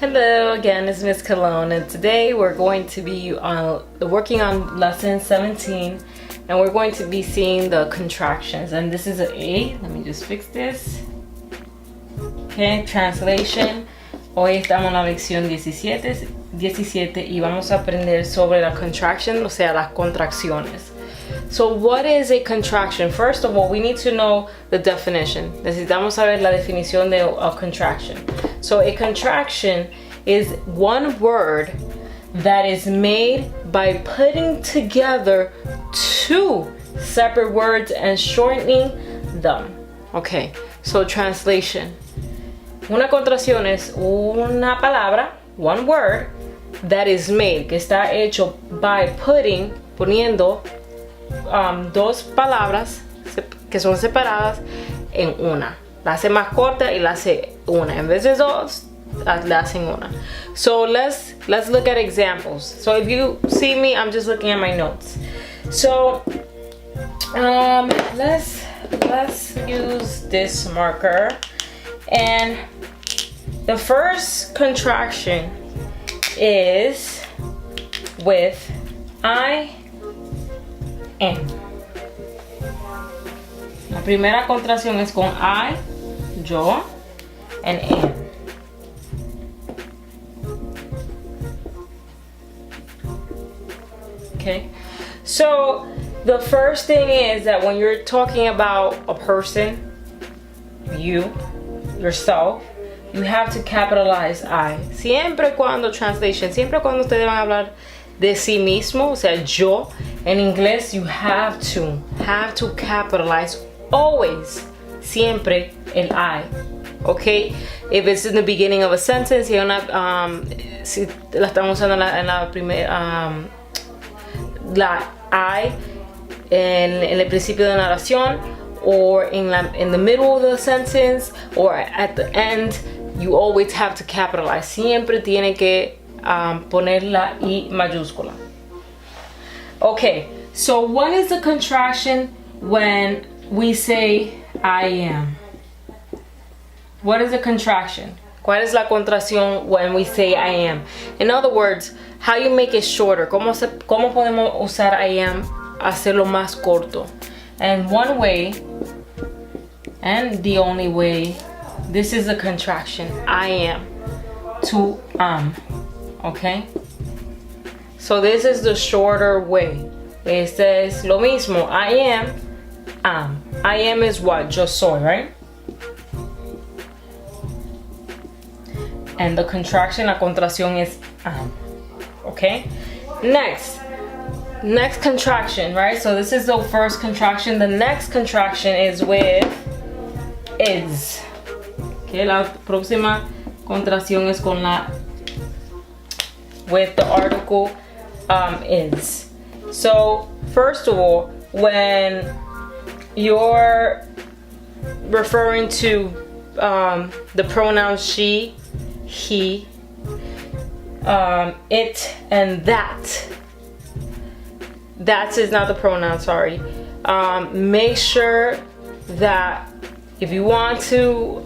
Hello again, it's Miss Cologne, and today we're going to be working on lesson 17, and we're going to be seeing the contractions. And this is an A. Let me just fix this. Okay, translation. Hoy estamos en la lección 17 y vamos a aprender sobre la contraction, o sea, las contracciones. So what is a contraction? First of all, we need to know the definition. Necesitamos saber la definición de a contraction. So a contraction is one word that is made by putting together two separate words and shortening them. Okay, so translation. Una contracción es una palabra, one word, that is made, que está hecho by poniendo dos palabras que son separadas en una. La hace más corta y la hace una. En vez de dos, la hacen una. So let's look at examples. So if you see me, I'm just looking at my notes. So let's use this marker. And the first contraction is with I am. La primera contracción es con I, yo, and am. Okay, so the first thing is that when you're talking about a person, yourself, you have to capitalize I. Siempre cuando ustedes van a hablar de sí mismo, o sea, yo, en inglés, you have to capitalize always, siempre, el I. Okay, if it's in the beginning of a sentence, si la estamos usando en la primera, la I en el principio de narración, or in the middle of the sentence, or at the end, you always have to capitalize. Siempre tiene que poner la I mayúscula. Okay, so what is the contraction when we say I am? What is the contraction? ¿Cuál es la contracción when we say I am? In other words, how you make it shorter. ¿Cómo podemos usar I am, hacerlo más corto? And one way, and the only way, this is a contraction. I am to okay? So this is the shorter way. Este es lo mismo. I am, am. I am is what? Yo soy, right? And the contraction, la contracción is am. Okay? Next contraction, right? So this is the first contraction. The next contraction is with is. Okay, la próxima contracción es con la with the article is. So first of all, when you're referring to the pronouns she, he, it, and that is not the pronoun, sorry. Make sure that if you want to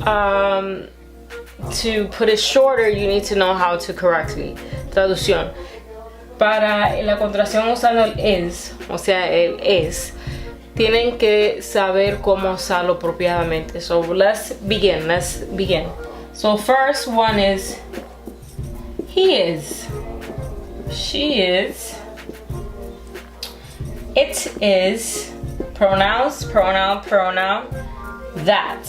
put it shorter, you need to know how to correctly. Traducción. Para la contracción usando el is, o sea, el es, tienen que saber cómo usarlo apropiadamente. So let's begin. So first one is he is, she is, it is, pronouns, pronoun, that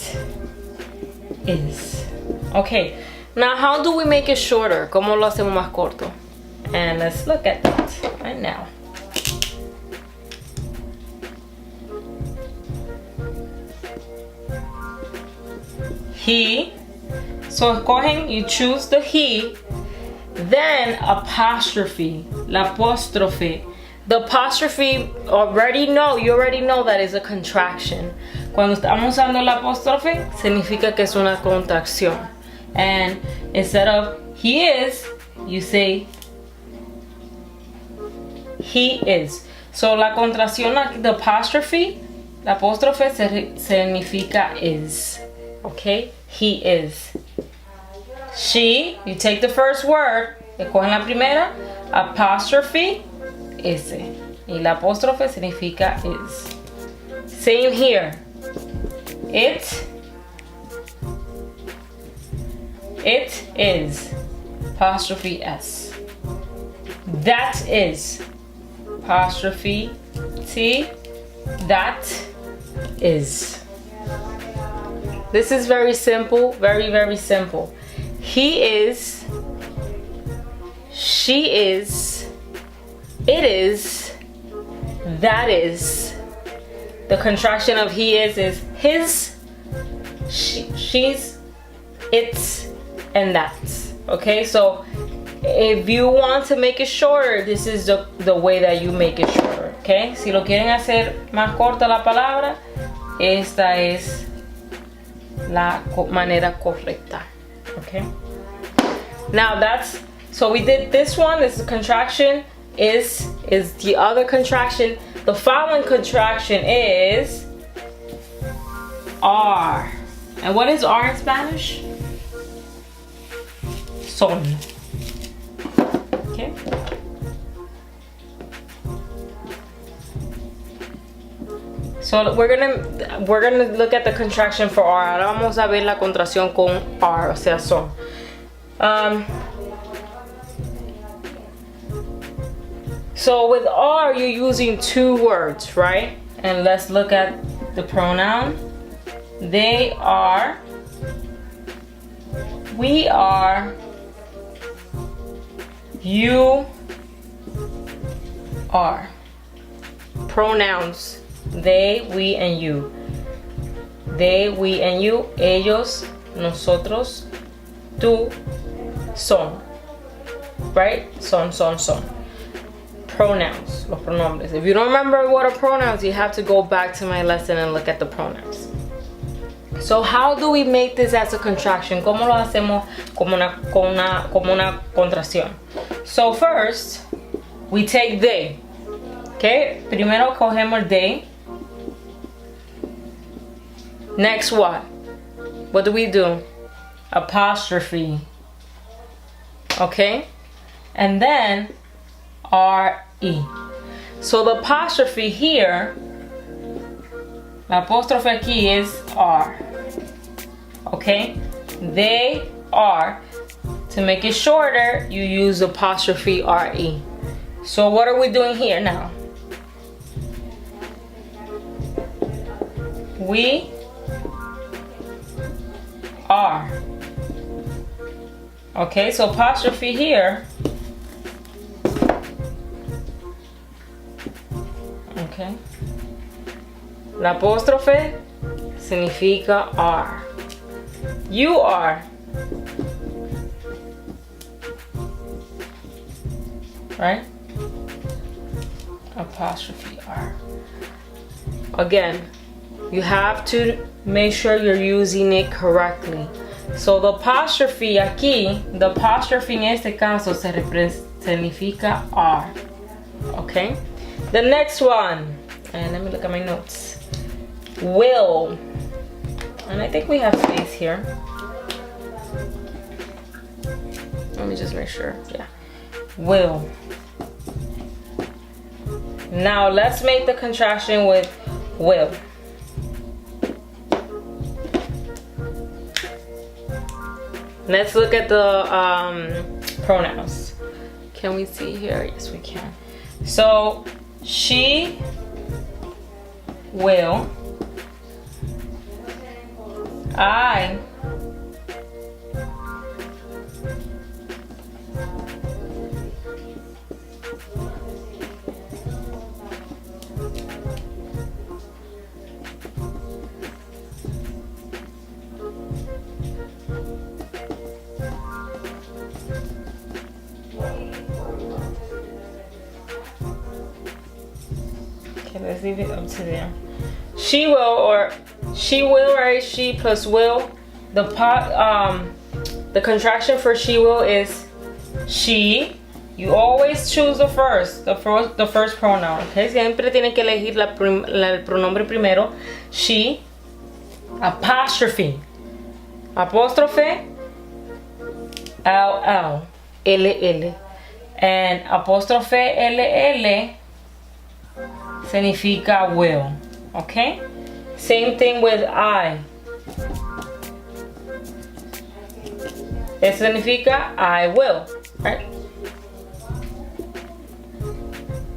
is. Okay, now how do we make it shorter? ¿Cómo lo hacemos más corto? And let's look at that right now. He, so you choose the he, then apostrophe, la apostrophe. The apostrophe you already know that is a contraction. Cuando estamos usando la apostrophe, significa que es una contracción. And instead of he is, you say he is. So la contracción, the apostrophe, la apóstrofe significa is. Okay, he is. She, you take the first word, escogen la primera, apostrophe, S. Y la apóstrofe significa is. Same here. It is, apostrophe S. That is, apostrophe T. That is. This is very simple, very, very simple. He is, she is, it is, that is. The contraction of he is his, she's, it's, and that's. Okay, so if you want to make it shorter, this is the way that you make it shorter. Okay, si lo quieren hacer más corta la palabra, esta es la manera correcta. Okay, now that's, so we did this one. This is contraction, is the other contraction. The following contraction is are. And what is are in Spanish? Son. Okay. So we're gonna look at the contraction for are. Ahora vamos a ver la contracción con are, o sea, son. So with are, you're using two words, right? And let's look at the pronoun. They are, we are, you are. Pronouns. They, we, and you. They, we, and you. Ellos, nosotros, tú, son. Right? Son. Pronouns, los pronombres. If you don't remember what are pronouns, you have to go back to my lesson and look at the pronouns. So how do we make this as a contraction? ¿Cómo lo hacemos como una contracción? So first, we take they. Okay, primero cogemos they. Next what? What do we do? Apostrophe. Okay, and then R-E. So the apostrophe here, la apostrophe aquí is are. Okay? They are. To make it shorter, you use apostrophe R-E. So what are we doing here now? We are. Okay, so apostrophe here. Okay. La apóstrofe significa are. You are. Right? Apostrophe are. Again, you have to make sure you're using it correctly. So the apostrophe aquí, the apostrophe en este caso significa are. Okay? The next one, and let me look at my notes. Will. And I think we have space here. Let me just make sure. Yeah. Will. Now let's make the contraction with will. Let's look at the pronouns. Can we see here? Yes, we can. So she will. I let's leave it up to them. She will, or she will, right? She plus will. The contraction for she will is she. You always choose the first pronoun. Okay, siempre tienen que elegir el pronombre primero. She, apostrophe, LL, LL. And apóstrofe LL significa will. Okay? Same thing with I. Eso significa I will. Right?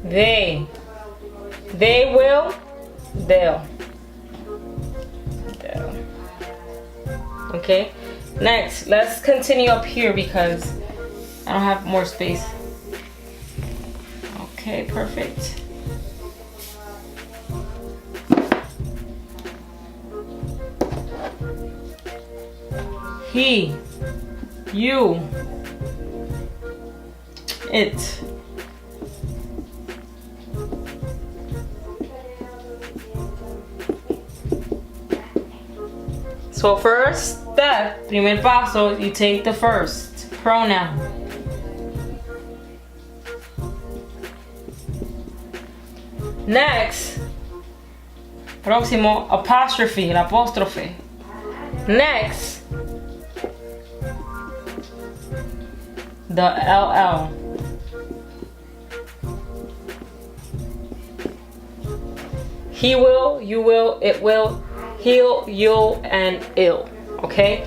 They will, they'll. Okay, next let's continue up here because I don't have more space. Okay, perfect. He, you, it. So first step, primer paso, you take the first pronoun. Next, próximo, apostrophe, el apóstrofe. Next, the LL. He will, you will, it will, he'll, you'll, and ill. Okay?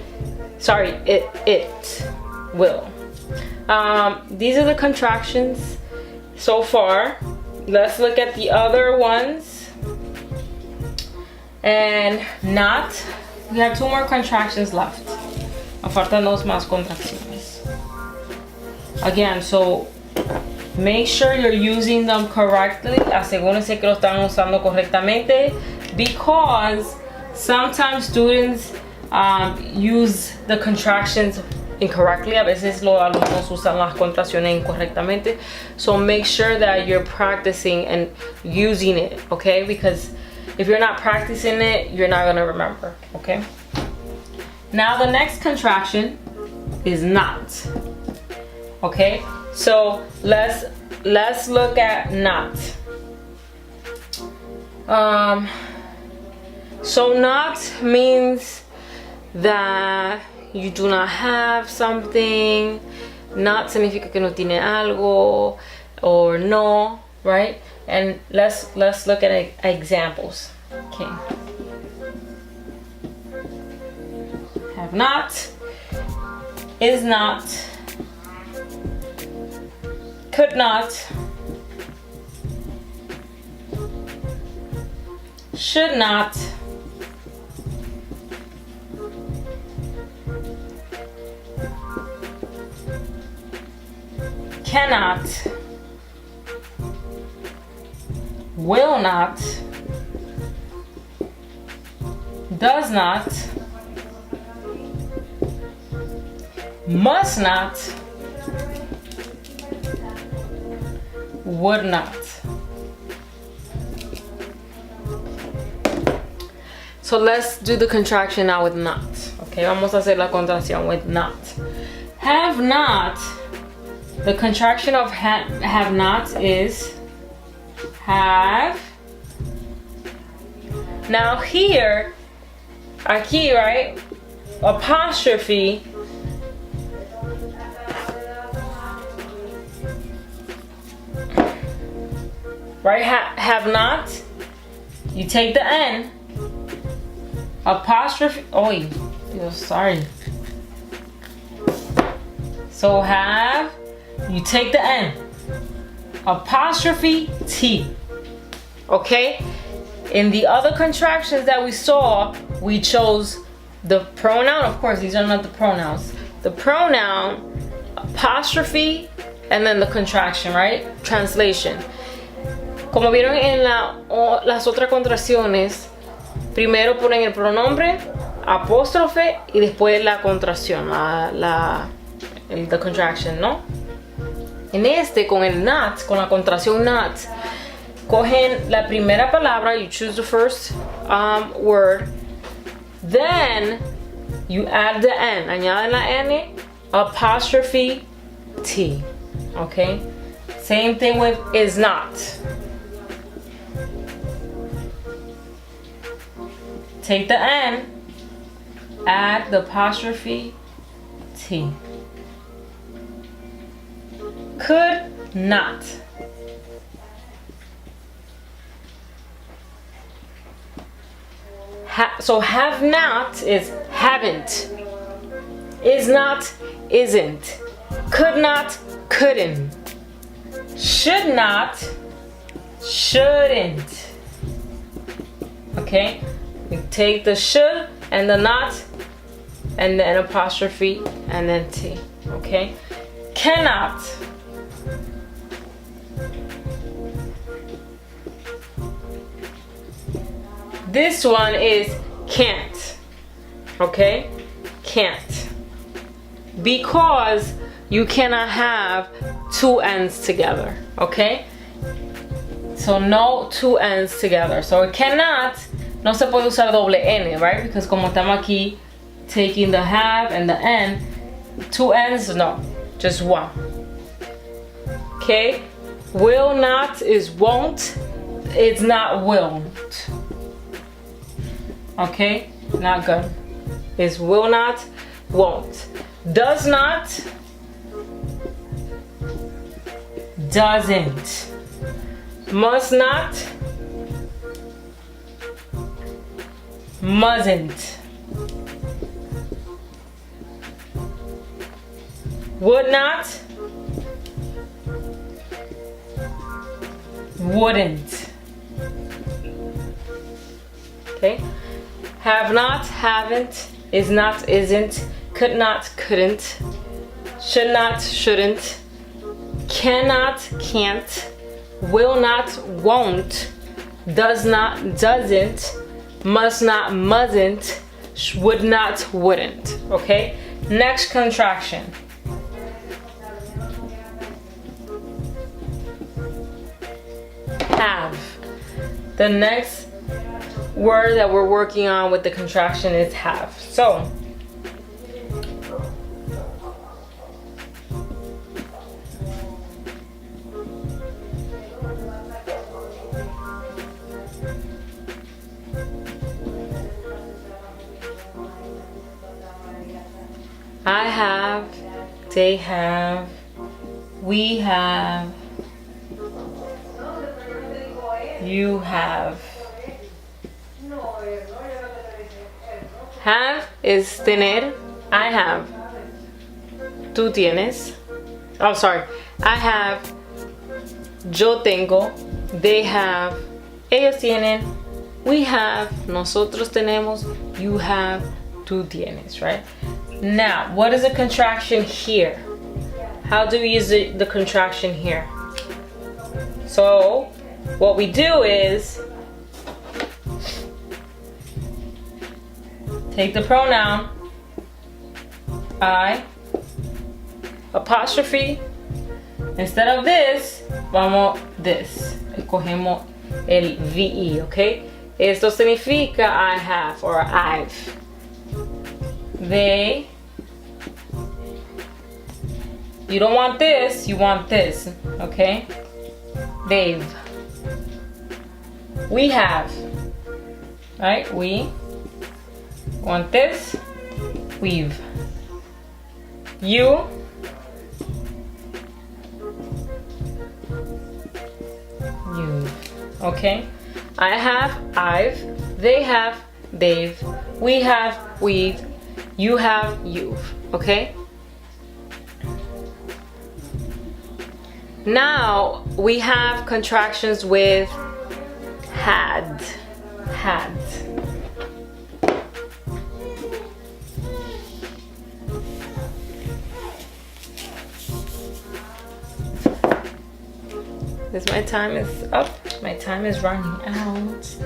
Sorry, it will. These are the contractions so far. Let's look at the other ones. And not. We have 2 more contractions left. Me faltan 2 más contracciones. Again, so make sure you're using them correctly. Asegúrense que lo están usando correctamente, because sometimes students use the contractions incorrectly. A veces los alumnos usan las contracciones incorrectamente. So make sure that you're practicing and using it, okay? Because if you're not practicing it, you're not gonna remember, okay? Now the next contraction is not. Okay? So let's look at not. So not means that you do not have something. Not significa que no tiene algo, or no, right? And let's look at examples. Okay. Have not, is not, could not, should not, cannot, will not, does not, must not, would not. So let's do the contraction now with not. Okay, vamos a hacer la contracción with not. Have not, the contraction of have not is have. Now here, aquí, right, apostrophe, right, have not, you take the N, apostrophe, sorry. So have, you take the N, apostrophe T, okay? In the other contractions that we saw, we chose the pronoun. Of course, these are not the pronouns. The pronoun, apostrophe, and then the contraction, right? Translation. Como vieron en las otras contracciones, primero ponen el pronombre, apóstrofe, y después la contracción, the contraction, ¿no? En este, con el not, con la contracción not, cogen la primera palabra, you choose the first word, then you add the N, añaden la N, apostrophe T, okay? Same thing with is not. Take the N, add the apostrophe T. Could not. So have not is haven't. Is not, isn't. Could not, couldn't. Should not, shouldn't. Okay? We take the should and the not and then apostrophe and then T. Okay? Cannot. This one is can't. Okay? Can't. Because you cannot have two ends together. Okay? So no two ends together. So it cannot, no se puede usar doble N, right? Because como estamos aquí taking the have and the N, two ends, no, just one. Okay? Will not is won't. It's not won't. Okay? Not good. It's will not, won't. Does not, doesn't. Must not, mustn't. Would not, wouldn't. Okay? Have not, haven't. Is not, isn't. Could not, couldn't. Should not, shouldn't. Cannot, can't. Will not, won't. Does not, doesn't. Must not, mustn't. Would not, wouldn't. Okay? Next contraction. Have. The next word that we're working on with the contraction is have. So, I have, they have, we have, you have. Have is tener. I have. Tú tienes. Oh, sorry. I have. Yo tengo. They have. Ellos tienen. We have. Nosotros tenemos. You have. Tú tienes, right? Now, what is a contraction here? How do we use the contraction here? So, what we do is take the pronoun I, apostrophe. Instead of this, vamos this. Escogemos el VE, ¿ok? Esto significa I have or I've. They. You don't want this, you want this, okay? They've. We have. Right? We want this. We've. You. You've. Okay? I have, I've. They have, they've. We have, we've. You have, you've. Okay? Now we have contractions with had. Had. This my time is up. My time is running out.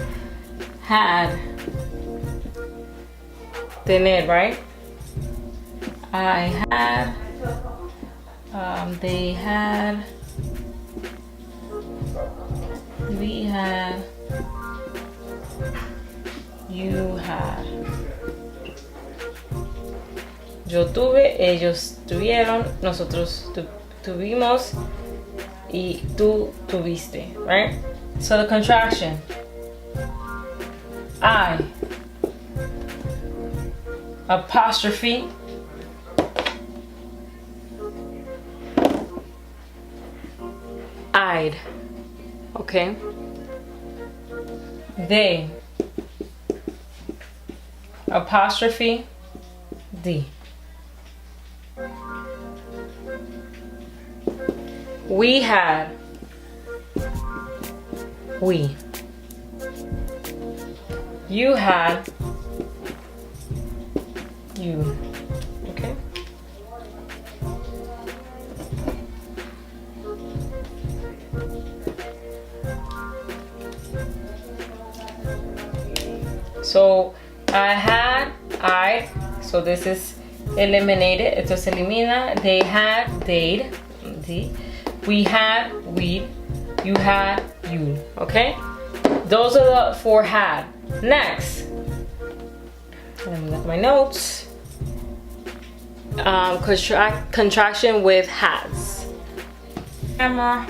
Had. Tener, right? I had. They had. We had. You had. Yo tuve, ellos tuvieron, nosotros tuvimos, y tú tuviste, right? So the contraction. I. Apostrophe. I'd. Okay. They. Apostrophe D. We had. We. You had. You. Okay. So I had, so this is eliminated. Esto se elimina. They had, they'd. We had, we'd. You had, you. Okay? Those are the 4 had. Next. Let me look at my notes. Contraction with has. Camera.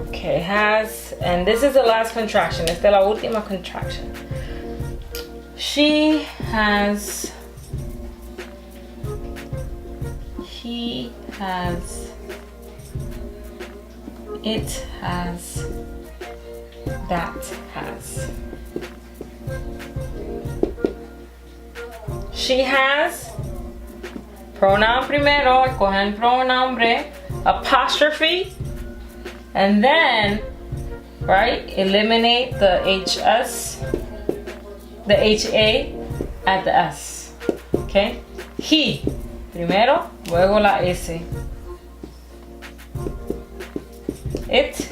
Okay, has, and this is the last contraction. Esta es la última contraction. She has. He has. It has. That has. She has. Pronoun primero. Cogen pronombre. Apostrophe. And then, right, eliminate the HS, the HA at the S. Okay? He. Primero, luego la S. It.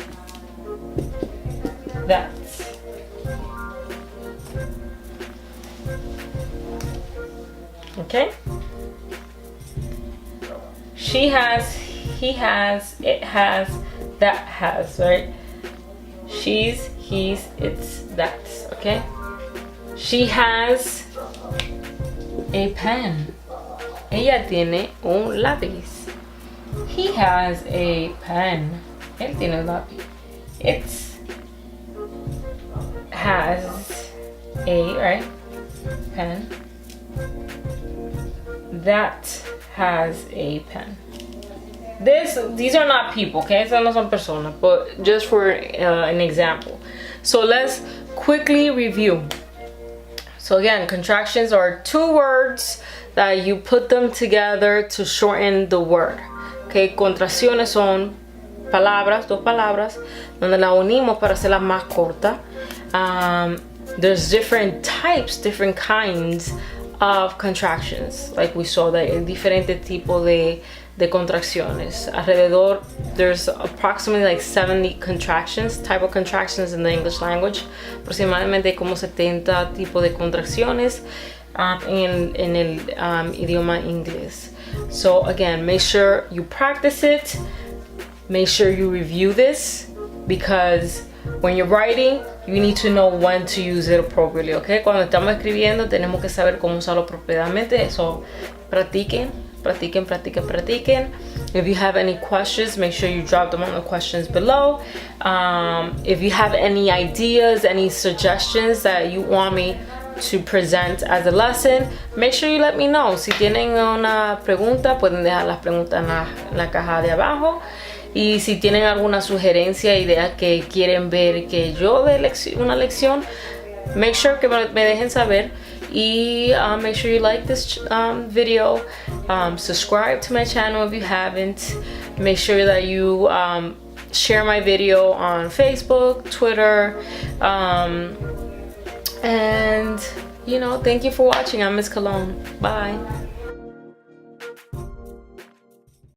That. Okay? She has, he has, it has, that has, right? She's, he's, it's, that's, okay? She has a pen. Ella tiene un lápiz. He has a pen. Él tiene un lápiz. It has a, right? Pen. That has a pen. These are not people, okay? Esas no son personas, but just for an example. So let's quickly review. So again, contractions are 2 words that you put them together to shorten the word. Okay, contracciones son palabras, 2 palabras, donde la unimos para hacerla más corta. There's different types, different kinds of contractions. Like we saw that hay diferentes tipos de contracciones. Alrededor, there's approximately like 70 type of contractions in the English language. Aproximadamente como 70 tipos de contracciones en el idioma inglés. So again, make sure you practice it. Make sure you review this, because when you're writing, you need to know when to use it appropriately, okay? Cuando estamos escribiendo, tenemos que saber cómo usarlo apropiadamente. So, practiquen. If you have any questions, make sure you drop them on the questions below. If you have any ideas, any suggestions that you want me to present as a lesson, make sure you let me know. Si tienen una pregunta, pueden dejar las preguntas en la caja de abajo. Y si tienen alguna sugerencia, idea que quieren ver que yo dé una lección, make sure que me dejen saber. Y make sure you like this video. Subscribe to my channel if you haven't. Make sure that you share my video on Facebook, Twitter. And, thank you for watching. I'm Miss Cologne. Bye.